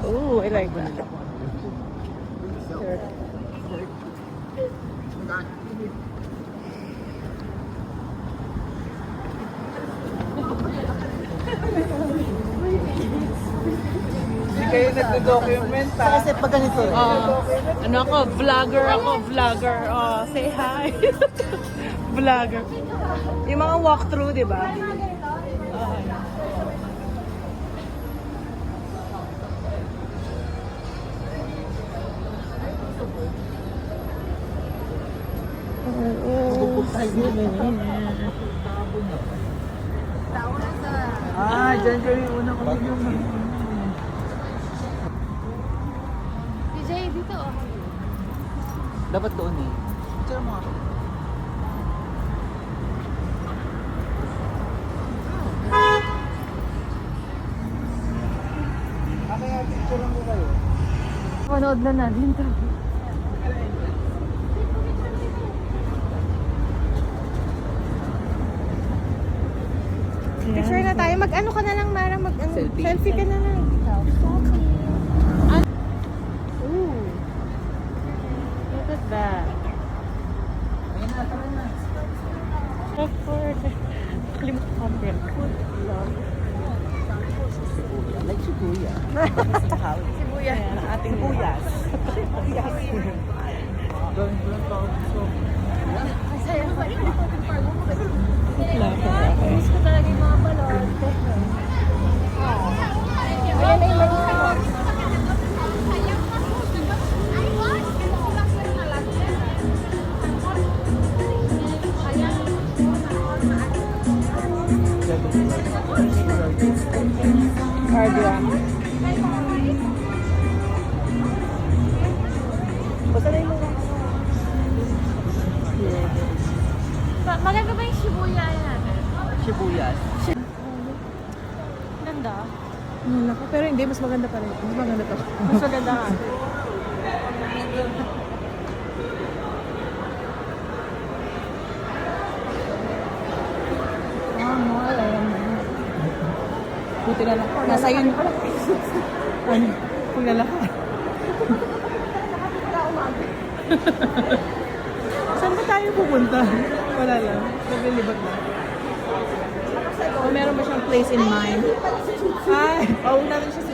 Ooh, I like that. Sure. Hindi kayo nagdo-document ha? Kasi pag ganito. Ano ako? Vlogger ako. Vlogger. Oh, say hi. Vlogger. Yung mga walkthrough, di ba? Ah, dyan kayo una ko yung... DJ, dito oh. Dapat doon eh. Picture mo ako. Kaya picture lang ko kayo. Manood na natin to. Picture na tayo. Mag-ano ka na lang, Mara. Selfie. Selfie ka na lang. Ooh. Look at that. Ayun na, tara na. Record. Kalimut ko ang food vlog. Like Shibuya. Sibuya. Ang ating buyas. Gawin ko lang tawag gusto. Masaya ko. Wala ko na ako. Miss ko talaga yung mga balon. Ayan na yung mali ko. Cardiac. Basta na yung mga Maganda ba yung Shibuya natin? Shibuyas. Ganda. Wala ko. Pero hindi, mas maganda pa rin. Mas maganda to. Mas maganda ka. Buti na lang. Nasa yun. Ano? Kung lalaki. Saan ba tayo pupunta? Wala lang. Naglilibag lang. O meron ba siyang place in mind? Ay, pauwi natin siya sa